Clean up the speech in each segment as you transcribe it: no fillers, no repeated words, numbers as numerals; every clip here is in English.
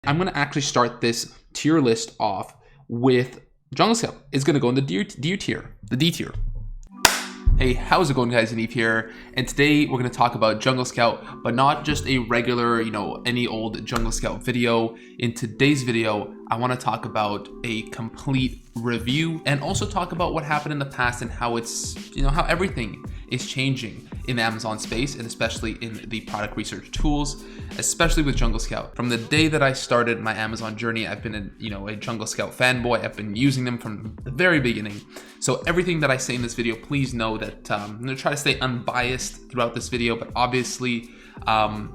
I'm going to actually start this tier list off with Jungle Scout. It's going to go in the D tier, the D tier. Hey, how's it going, guys? Yaniv here, and today we're going to talk about Jungle Scout, but not just a regular, any old Jungle Scout video. In today's video, I want to talk about a complete review and also talk about what happened in the past and how it's, how everything is changing in the Amazon space, and especially in the product research tools, especially with Jungle Scout. From the day that I started my Amazon journey, I've been a Jungle Scout fanboy. I've been using them from the very beginning. So everything that I say in this video, please know that I'm gonna try to stay unbiased throughout this video, but obviously I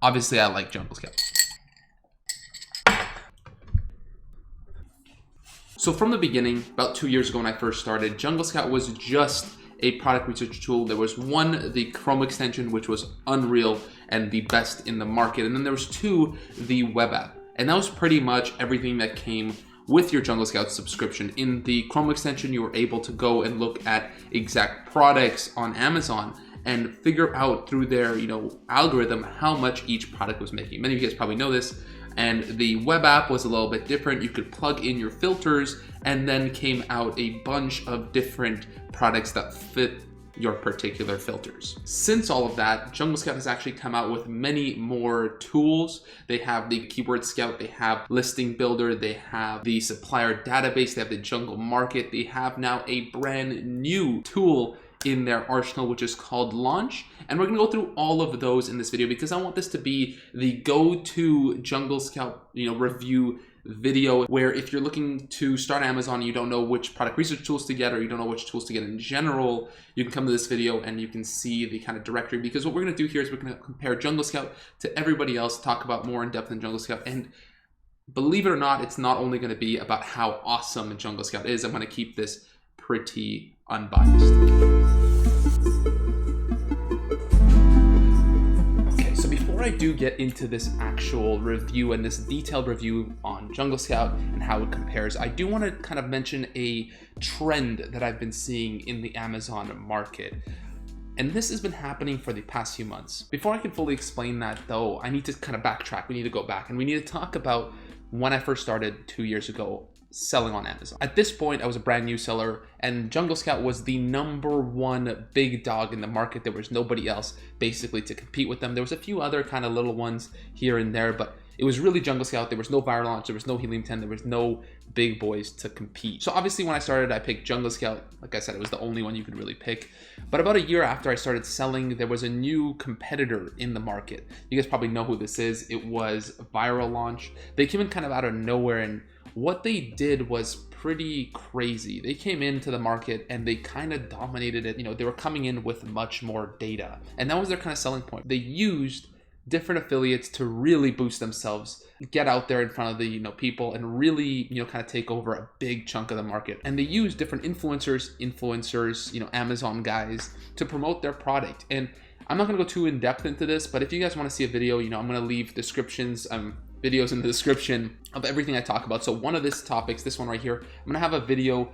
like Jungle Scout. So from the beginning, about 2 years ago when I first started, Jungle Scout was just a product research tool. There was one, the Chrome extension, which was unreal and the best in the market. And then there was two, the web app. And that was pretty much everything that came with your Jungle Scout subscription. In the Chrome extension, you were able to go and look at exact products on Amazon and figure out through their, algorithm how much each product was making. Many of you guys probably know this. And the web app was a little bit different. You could plug in your filters, and then came out a bunch of different products that fit your particular filters. Since all of that, Jungle Scout has actually come out with many more tools. They have the Keyword Scout, they have Listing Builder, they have the Supplier Database, they have the Jungle Market. They have now a brand new tool in their arsenal, which is called Launch. And we're gonna go through all of those in this video because I want this to be the go-to Jungle Scout, review video, where if you're looking to start Amazon and you don't know which product research tools to get, or you don't know which tools to get in general, you can come to this video and you can see the kind of directory, because what we're gonna do here is we're gonna compare Jungle Scout to everybody else, talk about more in depth in Jungle Scout. And believe it or not, it's not only gonna be about how awesome Jungle Scout is. I'm gonna keep this pretty unbiased. Okay, so before I do get into this actual review and this detailed review on Jungle Scout and how it compares, I do want to kind of mention a trend that I've been seeing in the Amazon market. And this has been happening for the past few months. Before I can fully explain that though, I need to kind of backtrack. We need to go back and we need to talk about when I first started 2 years ago selling on Amazon. At this point, I was a brand new seller, and Jungle Scout was the #1 big dog in the market. There was nobody else basically to compete with them. There was a few other kind of little ones here and there, but it was really Jungle Scout. There was no Viral Launch, there was no Helium 10, there was no big boys to compete. So obviously when I started, I picked Jungle Scout. Like I said, it was the only one you could really pick. But about a year after I started selling, there was a new competitor in the market. You guys probably know who this is. It was Viral Launch. They came in kind of out of nowhere, and what they did was pretty crazy. They came into the market and they kind of dominated it. They were coming in with much more data, and that was their kind of selling point. They used different affiliates to really boost themselves, get out there in front of the people, and really kind of take over a big chunk of the market. And they used different influencers, Amazon guys, to promote their product. And I'm not going to go too in depth into this, but if you guys want to see a video, I'm going to leave videos in the description of everything I talk about. So one of these topics, this one right here, I'm gonna have a video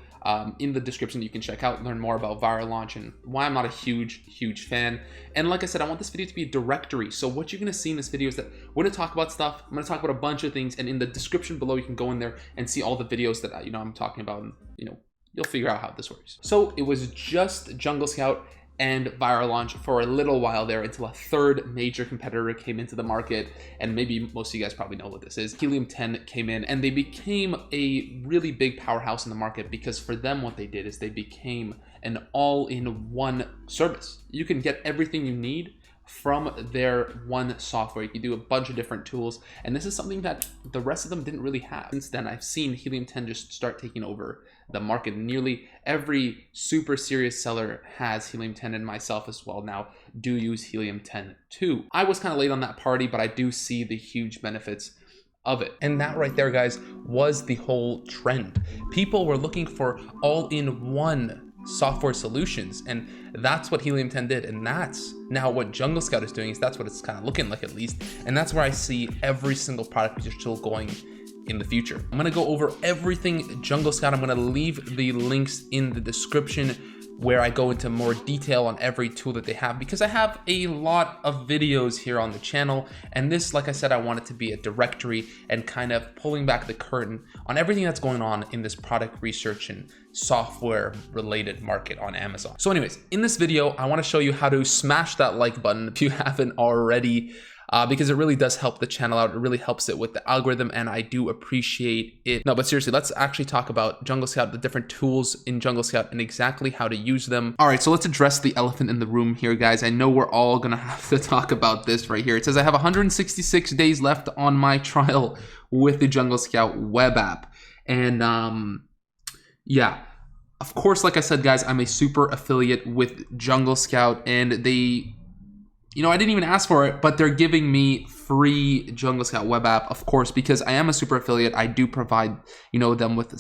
in the description you can check out, learn more about Viral Launch and why I'm not a huge fan. And like I said, I want this video to be a directory. So what you're gonna see in this video is that we're gonna talk about stuff. I'm gonna talk about a bunch of things, and in the description below, you can go in there and see all the videos that I'm talking about, and you'll figure out how this works. So it was just Jungle Scout and Viral Launch for a little while there until a third major competitor came into the market. And maybe most of you guys probably know what this is. Helium 10 came in, and they became a really big powerhouse in the market, because for them, what they did is they became an all-in-one service. You can get everything you need from their one software. You can do a bunch of different tools, and this is something that the rest of them didn't really have. Since then, I've seen Helium 10 just start taking over the market. Nearly every super serious seller has Helium 10, and myself as well now do use Helium 10 too. I was kind of late on that party, but I do see the huge benefits of it. And that right there, guys, was the whole trend. People were looking for all-in-one software solutions, and that's what Helium 10 did, and that's now what Jungle Scout is doing. Is that's what it's kind of looking like, at least, and that's where I see every single product research tool going in the future. I'm gonna go over everything Jungle Scout. I'm gonna leave the links in the description where I go into more detail on every tool that they have, because I have a lot of videos here on the channel, and this, like I said, I want it to be a directory and kind of pulling back the curtain on everything that's going on in this product research and software related market on Amazon. So anyways, in this video, I want to show you how to smash that like button if you haven't already, because it really does help the channel out. It really helps it with the algorithm, and I do appreciate it. No, but seriously, let's actually talk about Jungle Scout, the different tools in Jungle Scout, and exactly how to use them. All right, so let's address the elephant in the room here, guys. I know we're all gonna have to talk about this right here. It says I have 166 days left on my trial with the Jungle Scout web app. And yeah, of course, like I said, guys, I'm a super affiliate with Jungle Scout, and they, you know, I didn't even ask for it, but they're giving me free Jungle Scout web app, of course, because I am a super affiliate. I do provide, you know, them with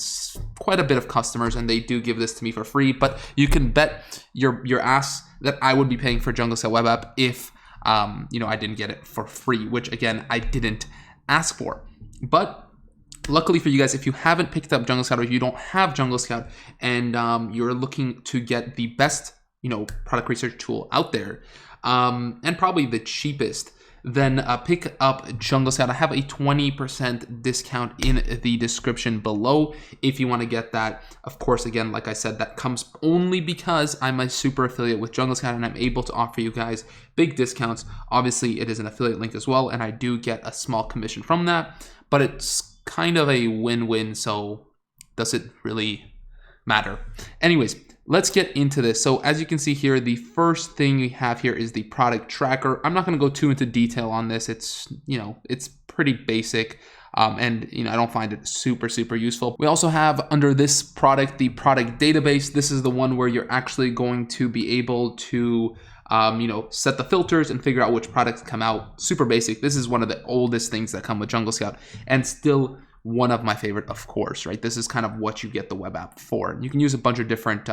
quite a bit of customers, and they do give this to me for free. But you can bet your ass that I would be paying for Jungle Scout web app if, you know, I didn't get it for free, which again, I didn't ask for. But luckily for you guys, if you haven't picked up Jungle Scout, or if you don't have Jungle Scout, and you're looking to get the best, you know, product research tool out there, and probably the cheapest, then pick up Jungle Scout. I have a 20% discount in the description below if you want to get that. Of course, again, like I said, that comes only because I'm a super affiliate with Jungle Scout, and I'm able to offer you guys big discounts. Obviously, it is an affiliate link as well, and I do get a small commission from that, but it's kind of a win-win, so does it really matter? Anyways, let's get into this. So as you can see here, the first thing we have here is the product tracker. I'm not going to go too into detail on this. It's, you know, it's pretty basic. And, you know, I don't find it super useful. We also have under this product, the product database. This is the one where you're actually going to be able to, you know, set the filters and figure out which products come out. Super basic. This is one of the oldest things that come with Jungle Scout, and still one of my favorite, of course, right? This is kind of what you get the web app for. You can use a bunch of different,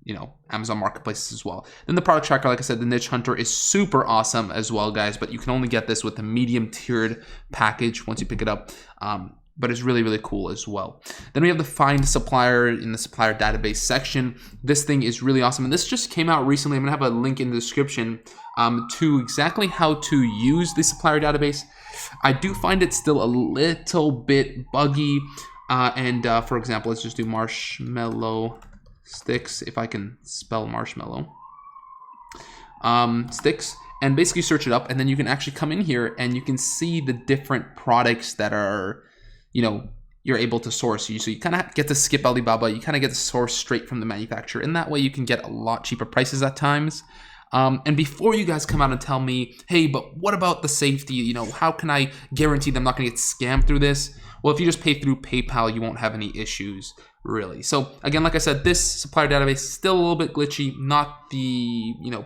you know, Amazon marketplaces as well. Then the product tracker, like I said, the niche hunter is super awesome as well, guys, but you can only get this with the medium tiered package once you pick it up. But it's really cool as well. Then we have the find supplier in the supplier database section. This thing is really awesome, and this just came out recently. I'm gonna have a link in the description to exactly how to use the supplier database. I do find it still a little bit buggy, and for example, let's just do marshmallow sticks, if I can spell marshmallow, sticks, and basically search it up, and then you can actually come in here and you can see the different products that are, you know, you're able to source. So you kind of get to skip Alibaba, you kind of get to source straight from the manufacturer, and that way you can get a lot cheaper prices at times. And before you guys come out and tell me, hey, but what about the safety? You know, how can I guarantee them not going to get scammed through this? Well, if you just pay through PayPal, you won't have any issues, really. So again, like I said, this supplier database is still a little bit glitchy, not the, you know,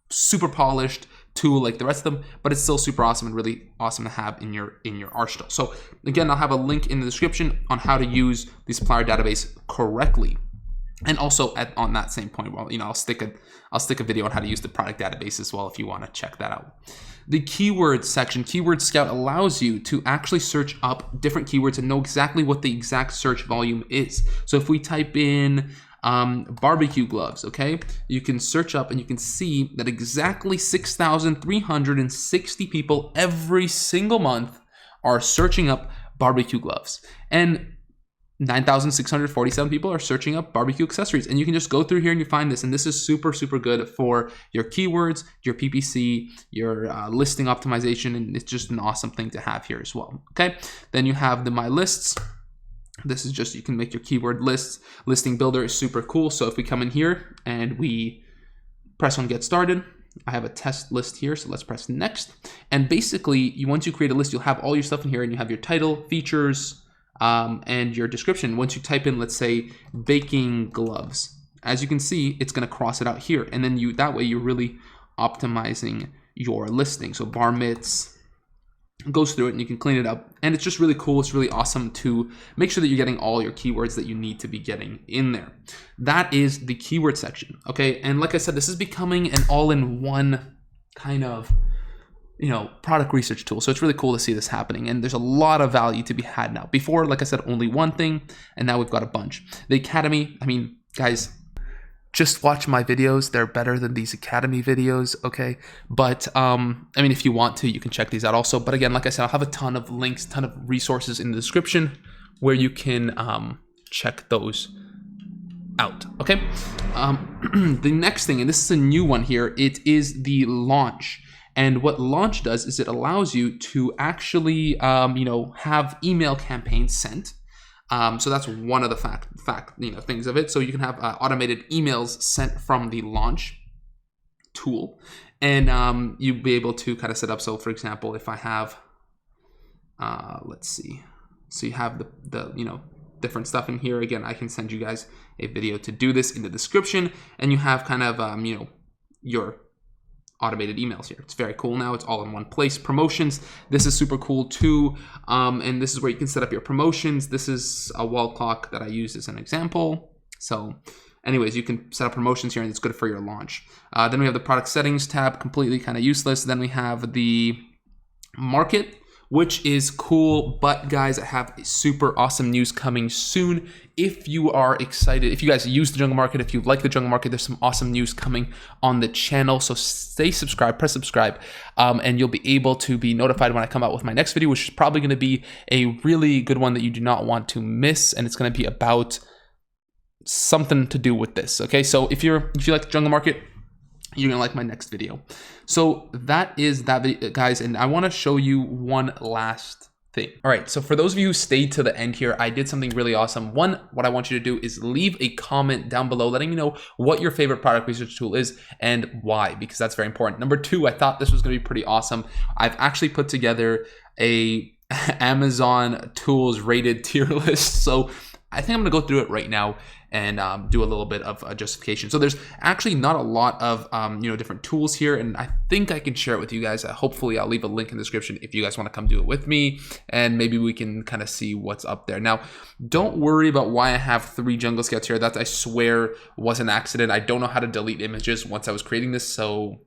super polished tool like the rest of them, but it's still super awesome and really awesome to have in your arsenal. So again, I'll have a link in the description on how to use the supplier database correctly. And also on that same point, well, you know, I'll stick a video on how to use the product database as well if you want to check that out. The keyword section, Keyword Scout allows you to actually search up different keywords and know exactly what the exact search volume is. So if we type in barbecue gloves, okay, you can search up and you can see that exactly 6,360 people every single month are searching up barbecue gloves, and 9,647 people are searching up barbecue accessories. And you can just go through here and you find this, and this is super good for your keywords, your PPC, your listing optimization, and it's just an awesome thing to have here as well. Okay, then you have the My Lists. This is just, you can make your keyword lists. Listing Builder is super cool. So if we come in here and we press on Get Started, I have a test list here, so let's press Next. And basically, once you create a list, you'll have all your stuff in here, and you have your title, features, and your description. Once you type in, let's say, baking gloves, as you can see, it's going to cross it out here, and then that way you're really optimizing your listing. So bar mitts goes through it, and you can clean it up, and it's just really cool. It's really awesome to make sure that you're getting all your keywords that you need to be getting in there. That is the keyword section, okay? And like I said, this is becoming an all-in-one kind of, you know, product research tool. So it's really cool to see this happening, and there's a lot of value to be had now. Before, like I said, only one thing, and now we've got a bunch. The Academy, I mean, guys, just watch my videos. They're better than these Academy videos, okay? But, I mean, if you want to, you can check these out also. But again, like I said, I'll have a ton of links, ton of resources in the description where you can check those out, okay? The next thing, and this is a new one here, it is the launch. And what launch does is it allows you to actually, have email campaigns sent. So that's one of the things of it. So you can have automated emails sent from the launch tool, and you'll be able to kind of set up. So for example, if I have, let's see, so you have the different stuff in here. Again, I can send you guys a video to do this in the description, and you have kind of your automated emails here. It's very cool now. It's all in one place. Promotions, this is super cool too. And this is where you can set up your promotions. This is a wall clock that I use as an example. So anyways, you can set up promotions here, and it's good for your launch. Then we have the product settings tab, completely kind of useless. Then we have the market, which is cool. But guys, I have super awesome news coming soon. If you are excited, if you guys use the jungle market, if you like the jungle market, there's some awesome news coming on the channel. So stay subscribed, press subscribe, and you'll be able to be notified when I come out with my next video, which is probably going to be a really good one that you do not want to miss. And it's going to be about something to do with this. Okay, so if you like the jungle market, you're gonna like my next video. So that is that video, guys, and I want to show you one last thing. All right, so for those of you who stayed to the end here, I did something really awesome. One, what I want you to do is leave a comment down below letting me know what your favorite product research tool is and why, because that's very important. Number two, I thought this was going to be pretty awesome. I've actually put together a Amazon tools rated tier list. So I think I'm gonna go through it right now and do a little bit of justification. So there's actually not a lot of different tools here, and I think I can share it with you guys. Hopefully I'll leave a link in the description if you guys want to come do it with me, and maybe we can kind of see what's up there. Now, don't worry about why I have 3 jungle scouts here. That, I swear, was an accident. I don't know how to delete images once I was creating this, so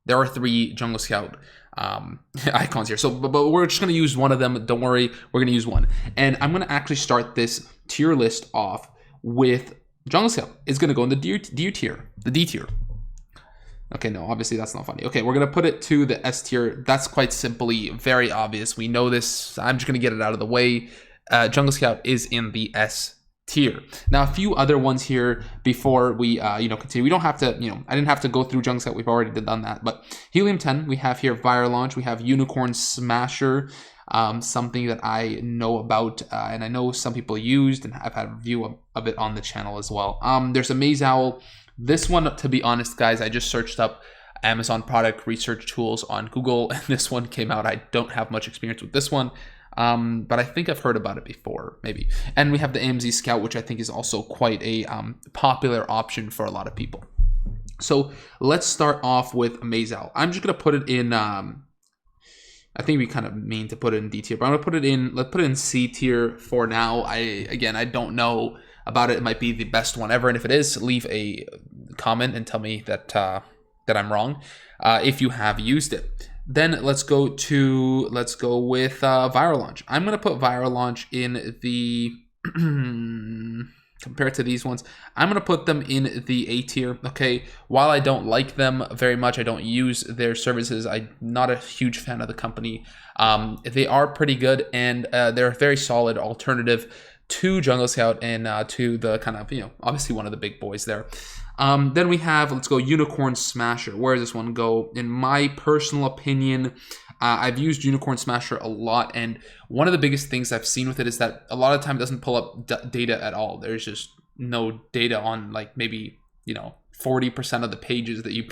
there are 3 jungle scout icons here. So, but we're just going to use one of them. Don't worry, we're going to use one. And I'm going to actually start this tier list off with jungle scout. It's going to go in the D tier. Okay, no, obviously that's not funny. Okay, we're going to put it to the S tier. That's quite simply very obvious. We know this. I'm just going to get it out of the way. Jungle scout is in the S tier. Now, a few other ones here before we continue. We don't have to, I didn't have to go through jungle scout. We've already done that. But Helium 10, we have here Viral Launch. We have Unicorn Smasher, something that I know about, and I know some people used, and I've had a review of it on the channel as well. There's a Maze Owl. This one, to be honest, guys, I just searched up Amazon product research tools on Google, and this one came out. I don't have much experience with this one. But I think I've heard about it before, maybe. And we have the AMZ Scout, which I think is also quite a popular option for a lot of people. So let's start off with Maze Owl. I'm just going to put it in, I think we kind of mean to put it in D tier, but I'm going to put it in, let's put it in C tier for now. I don't know about it. It might be the best one ever. And if it is, leave a comment and tell me that, that I'm wrong, if you have used it. Then let's go with Viral Launch. I'm going to put Viral Launch in the, compared to these ones, I'm going to put them in the A tier, okay? While I don't like them very much, I don't use their services, I'm not a huge fan of the company. They are pretty good, and they're a very solid alternative to Jungle Scout and to the kind of, obviously one of the big boys there. Then we have, let's go Unicorn Smasher. Where does this one go? In my personal opinion, I've used Unicorn Smasher a lot, and one of the biggest things I've seen with it is that a lot of the time it doesn't pull up data at all. There's just no data on, like, maybe 40% of the pages that you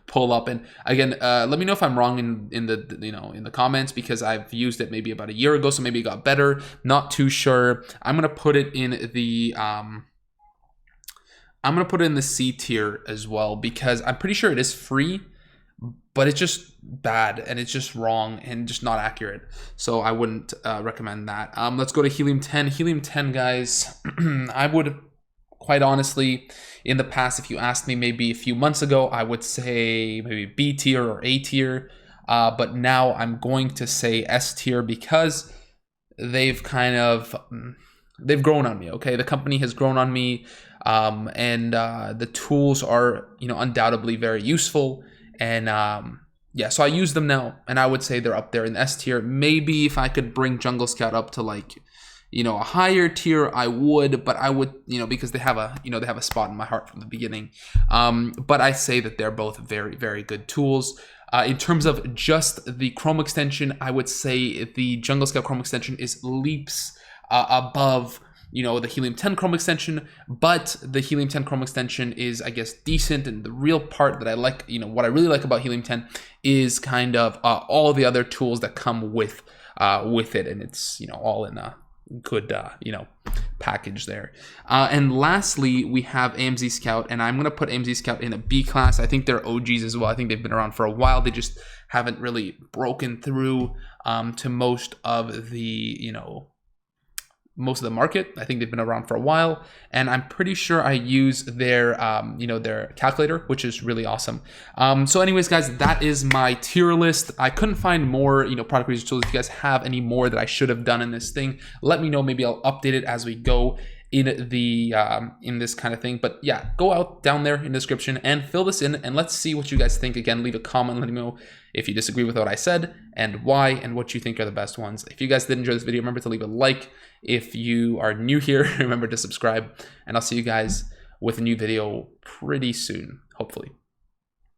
pull up. And again, let me know if I'm wrong in the comments, because I've used it maybe about a year ago, so maybe it got better. Not too sure. I'm gonna put it in the C tier as well, because I'm pretty sure it is free, but it's just bad and it's just wrong and just not accurate. So I wouldn't recommend that. Let's go to Helium 10. Helium 10, guys, I would, quite honestly, in the past, if you asked me maybe a few months ago, I would say maybe B tier or A tier. But now I'm going to say S tier, because they've grown on me, okay? The company has grown on me. and the tools are, you know, undoubtedly very useful. And yeah, so I use them now, and I would say they're up there in the S tier. Maybe if I could bring Jungle Scout up to like, you know, a higher tier, I would, but I would, you know, because they have a, you know, they have a spot in my heart from the beginning. But I say that they're both very, very good tools. In terms of just the Chrome extension, I would say the Jungle Scout Chrome extension is leaps above, you know, the Helium 10 Chrome extension, but the Helium 10 Chrome extension is, I guess, decent. And the real part that I like, you know, what I really like about Helium 10 is kind of all the other tools that come with it, and it's, you know, all in a good, you know, package there. And lastly, we have AMZ Scout, and I'm going to put AMZ Scout in a B class. I think they're OGs as well. I think they've been around for a while. They just haven't really broken through to most of the, you know, most of the market. I think they've been around for a while, and I'm pretty sure I use their, you know, their calculator, which is really awesome. So anyways, guys, that is my tier list. I couldn't find more, you know, product research tools. If you guys have any more that I should have done in this thing, let me know. Maybe I'll update it as we go in the in this kind of thing. But yeah, go out down there in the description and fill this in, and let's see what you guys think. Again, leave a comment, let me know if you disagree with what I said and why, and what you think are the best ones. If you guys did enjoy this video, remember to leave a like. If you are new here, remember to subscribe, and I'll see you guys with a new video pretty soon, hopefully.